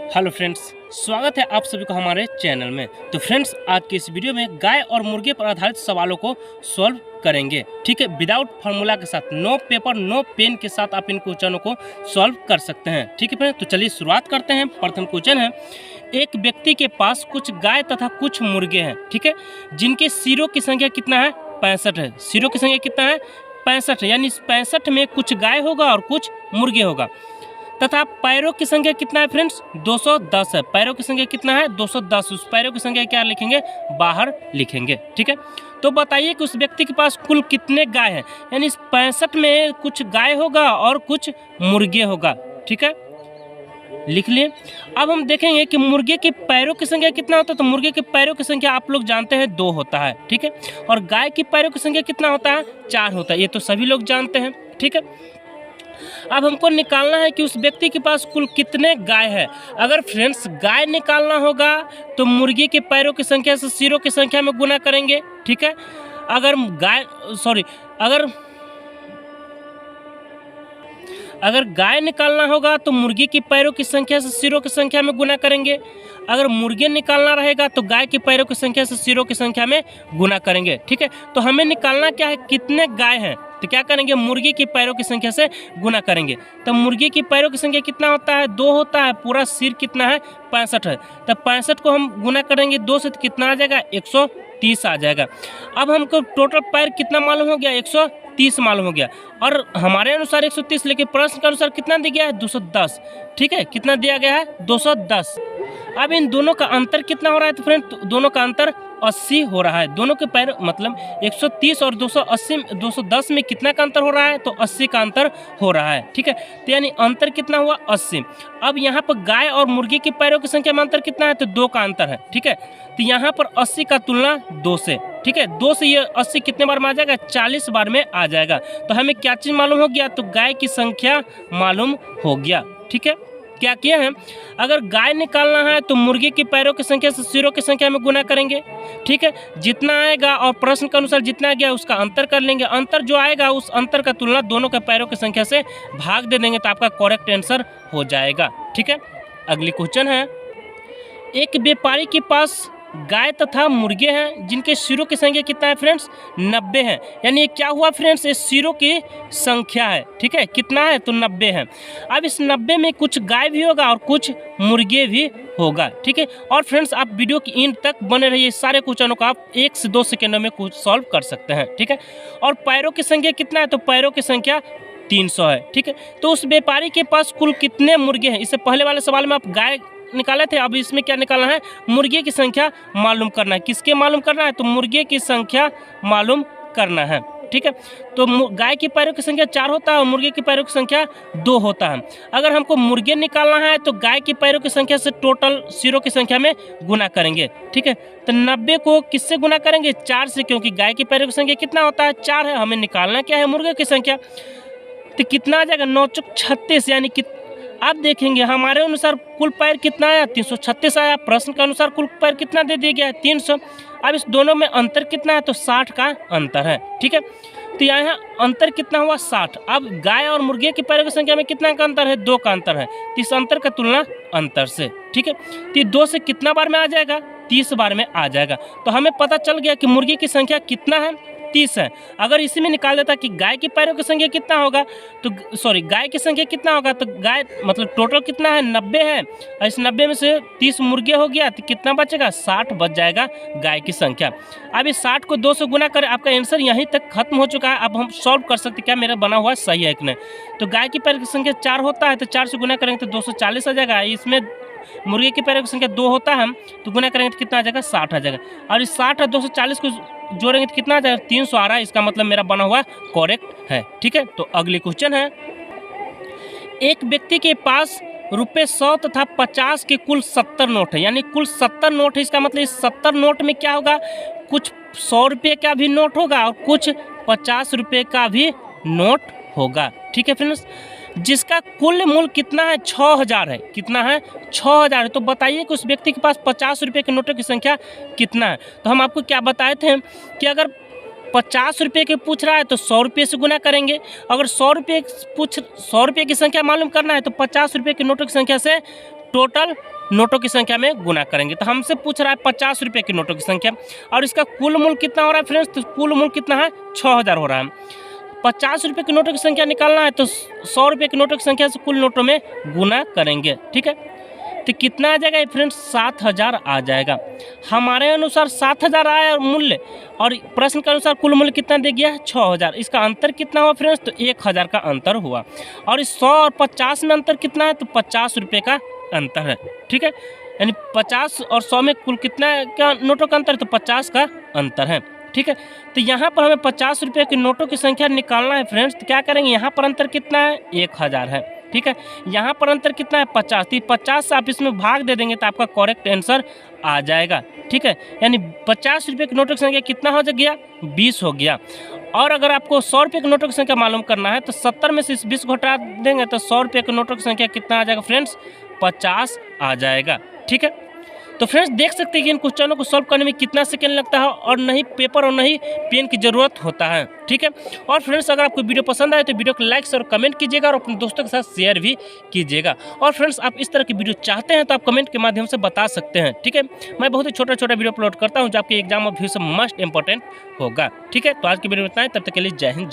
Hello friends, स्वागत है आप सभी को हमारे चैनल में। तो फ्रेंड्स, आज की इस वीडियो में गाय और मुर्गे पर आधारित सवालों को सॉल्व करेंगे। ठीक है, विदाउट फार्मूला के साथ, नो पेपर नो पेन के साथ आप इन क्वेश्चनों को सॉल्व कर सकते हैं। ठीक है फ्रेंड्स, तो चलिए शुरुआत करते हैं। प्रथम क्वेश्चन है, एक व्यक्ति के पास कुछ गाय तथा कुछ मुर्गे हैं। ठीक है, जिनके सिरों की संख्या कितना है? 65 है। सिरों की संख्या कितना है? 65 है। यानी 65 में कुछ गाय होगा और कुछ मुर्गे होगा। तथा पैरों की संख्या कितना है फ्रेंड्स? 210 है। पैरों की संख्या कितना है? 210। उस पैरों की संख्या क्या लिखेंगे? बाहर लिखेंगे। ठीक है, तो बताइए कि उस व्यक्ति के पास कुल कितने गाय हैं? यानी 65 में कुछ गाय होगा और कुछ मुर्गे होगा। ठीक है, लिख लिए। अब हम देखेंगे कि मुर्गे के पैरों की संख्या कितना होता है। तो मुर्गे के पैरों की संख्या आप लोग जानते हैं 2 होता है। ठीक है, और गाय की पैरों की संख्या कितना होता है? 4 होता है। ये तो सभी लोग जानते हैं। ठीक है, अब हमको निकालना है कि उस व्यक्ति के पास कुल कितने गाय है। अगर फ्रेंड्स गाय निकालना होगा तो मुर्गी के पैरों की संख्या से सिरों की संख्या में गुना करेंगे। ठीक है, अगर गाय निकालना होगा तो मुर्गी की पैरों की संख्या से सिरों की संख्या में गुना करेंगे। अगर मुर्गे निकालना रहेगा तो गाय की पैरों की संख्या से सिरों की संख्या में गुना करेंगे। ठीक है, तो हमें निकालना क्या है? कितने गाय हैं। तो क्या करेंगे? मुर्गी की पैरों की संख्या से गुना करेंगे। तो मुर्गी की पैरों की संख्या कितना होता है? 2 होता है। पूरा सिर कितना है? 65 है। तो 65 को हम गुना करेंगे 2 से, तो कितना आ जाएगा? 130 आ जाएगा। अब हमको टोटल पैर कितना मालूम हो गया? 130 मालूम हो गया। और हमारे अनुसार 130, लेकिन प्रश्न के अनुसार कितना दिया गया है? 210। ठीक है, कितना दिया गया है? 210। अब इन दोनों का अंतर कितना हो रहा है? तो फ्रेंड दोनों का अंतर 80 हो रहा है। दोनों के पैर मतलब 130 और 210 में कितना का अंतर हो रहा है? तो 80 का अंतर हो रहा है। ठीक है, तो यानी अंतर कितना हुआ? 80। अब यहाँ पर गाय और मुर्गी के पैरों की संख्या में अंतर कितना है? तो 2 का अंतर है। ठीक है, तो यहाँ पर 80 का तुलना 2 से। ठीक है, 2 से ये 80 कितने बार में आ जाएगा? 40 बार में आ जाएगा। तो हमें क्या चीज़ मालूम हो गया? तो गाय की संख्या मालूम हो गया। ठीक है, क्या किया है? अगर गाय निकालना है तो मुर्गी की पैरों की संख्या से सिरों की संख्या में गुना करेंगे। ठीक है, जितना आएगा और प्रश्न के अनुसार जितना गया उसका अंतर कर लेंगे। अंतर जो आएगा उस अंतर का तुलना दोनों के पैरों की संख्या से भाग दे देंगे, तो आपका करेक्ट आंसर हो जाएगा। ठीक है, अगली क्वेश्चन है, एक व्यापारी के पास गाय तथा मुर्गे हैं जिनके सिरों की संख्या कितना है फ्रेंड्स? 90 है। यानी ये क्या हुआ फ्रेंड्स? ये सिरों की संख्या है। ठीक है, कितना है? तो 90 है। अब इस 90 में कुछ गाय भी होगा और कुछ मुर्गे भी होगा। ठीक है, और फ्रेंड्स आप वीडियो की एंड तक बने रहिए। सारे क्वेश्चनों को आप 1 से 2 सेकेंडों में कुछ सॉल्व कर सकते हैं। ठीक है, और पैरों की संख्या कितना है? तो पैरों की संख्या 300 है। ठीक है, तो उस व्यापारी के पास कुल कितने मुर्गे हैं? इससे पहले वाले सवाल में आप गाय निकाले थे, अब इसमें क्या निकालना है? मुर्गे की संख्या मालूम करना है। किसके मालूम करना है? तो मुर्गे की संख्या मालूम करना है। ठीक है, तो गाय की पैरों की संख्या 4 होता है और मुर्गे की पैरों की संख्या 2 होता है। अगर हमको मुर्गे निकालना है तो गाय की पैरों की संख्या से टोटल सिरों की संख्या में गुना करेंगे। ठीक है, तो 90 को किससे गुना करेंगे? 4 से, क्योंकि गाय की पैरों की संख्या कितना होता है? 4 है। हमें निकालना क्या है? मुर्गे की संख्या। तो कितना आ जाएगा? 9 चौक 36। यानी कि आप देखेंगे हमारे अनुसार कुल पैर कितना आया? 336 आया। प्रश्न के अनुसार कुल पैर कितना दे दिया गया है? 300। अब इस दोनों में अंतर कितना है? तो 60 का अंतर है। ठीक है, तो यहाँ अंतर कितना हुआ? 60। अब गाय और मुर्गे की पैरों की संख्या में कितना का अंतर है? 2 का अंतर है। तो इस अंतर का तुलना अंतर से। ठीक है, तो 2 से कितना बार में आ जाएगा? 30 बार में आ जाएगा। तो हमें पता चल गया कि मुर्गी की संख्या कितना है? 30 है। अगर इसी में निकाल देता कि गाय की पैरों की संख्या कितना होगा, तो गाय की संख्या कितना होगा? तो गाय मतलब टोटल कितना है? 90 है। और इस 90 में से 30 मुर्गे हो गया, तो कितना बचेगा? 60 बच जाएगा गाय की संख्या। अब इस 60 को 2 से गुना करें, आपका आंसर यहीं तक खत्म हो चुका है। अब हम सॉल्व कर सकते क्या मेरा बना हुआ सही है कि नहीं। तो गाय की पैर की संख्या 4 होता है, तो 4 से गुना करेंगे तो 240 आ जाएगा। इसमें मुर्गे की पैरों की संख्या 2 होता है, तो गुना करेंगे तो कितना आ जाएगा? 60 आ जाएगा। और इस 60 और 240 को जोड़ेंगे तो कितना आ जाएगा? 300 आ रहा है। इसका मतलब मेरा बना हुआ करेक्ट है। ठीक है, तो अगली क्वेश्चन है, एक व्यक्ति के पास रुपये 100 तथा 50 के कुल 70 नोट है। यानी कुल 70 नोट है। इसका मतलब इस 70 नोट में क्या होगा? कुछ 100 रुपये का भी नोट होगा और कुछ 50 रुपये का भी नोट होगा। ठीक है फ्रेंड्स, जिसका कुल मूल्य कितना है? 6000 है। कितना है? 6000 है। तो बताइए कि उस व्यक्ति के पास 50 रुपये के नोटों की संख्या कितना है। तो हम आपको क्या बताए थे कि अगर 50 रुपये के पूछ रहा है तो 100 रुपये से गुना करेंगे। अगर 100 रुपये की संख्या मालूम करना है तो 50 रुपये के नोटों की संख्या से टोटल नोटों की संख्या में गुना करेंगे। तो हमसे पूछ रहा है 50 रुपये के नोटों की संख्या और इसका कुल मूल्य कितना हो रहा है फ्रेंड्स, तो कुल मूल्य कितना है 6000 हो रहा है। 50 रुपये के नोटों की संख्या निकालना है तो 100 रुपये के नोटों की संख्या से कुल नोटों में गुना करेंगे। ठीक है, तो कितना आ जाएगा फ्रेंड्स, 7000 आ जाएगा। हमारे अनुसार 7000 आया मूल्य और प्रश्न के अनुसार कुल मूल्य कितना दे गया है 6000। इसका अंतर कितना हुआ फ्रेंड्स, तो 1000 का अंतर हुआ। और इस 100 और 50 में अंतर कितना है, तो 50 रुपये का अंतर है। ठीक है, यानी 50 और 100 में कुल कितना का नोटों का अंतर है, तो 50 का अंतर है। ठीक है, तो यहाँ पर हमें 50 रुपये के नोटों की संख्या निकालना है फ्रेंड्स। तो क्या करेंगे, यहाँ पर अंतर कितना है 1000 है। ठीक है, यहाँ पर अंतर कितना है 50, तो 50 से आप इसमें भाग दे देंगे तो आपका करेक्ट आंसर आ जाएगा। ठीक है, यानी 50 रुपये के नोटों की संख्या कितना हो गया, 20 हो गया। और अगर आपको 100 रुपये के नोटों की संख्या मालूम करना है तो 70 में से इस 20 को हटा देंगे तो 100 रुपये के नोटों की संख्या कितना आ जाएगा फ्रेंड्स, 50 आ जाएगा। ठीक है, तो फ्रेंड्स देख सकते हैं कि इन क्वेश्चनों को सॉल्व करने में कितना सेकंड लगता है और नहीं पेपर और नहीं पेन की ज़रूरत होता है। ठीक है, और फ्रेंड्स अगर आपको वीडियो पसंद आए तो वीडियो को लाइक और कमेंट कीजिएगा और अपने दोस्तों के साथ शेयर भी कीजिएगा। और फ्रेंड्स आप इस तरह की वीडियो चाहते हैं तो आप कमेंट के माध्यम से बता सकते हैं। ठीक है, मैं बहुत ही छोटा छोटा वीडियो अपलोड करता हूँ जो आपके एग्जाम और व्यू से मस्ट इंपॉर्टेंट होगा। ठीक है, तो आज की वीडियो में इतना ही, तब तक के लिए जय हिंद।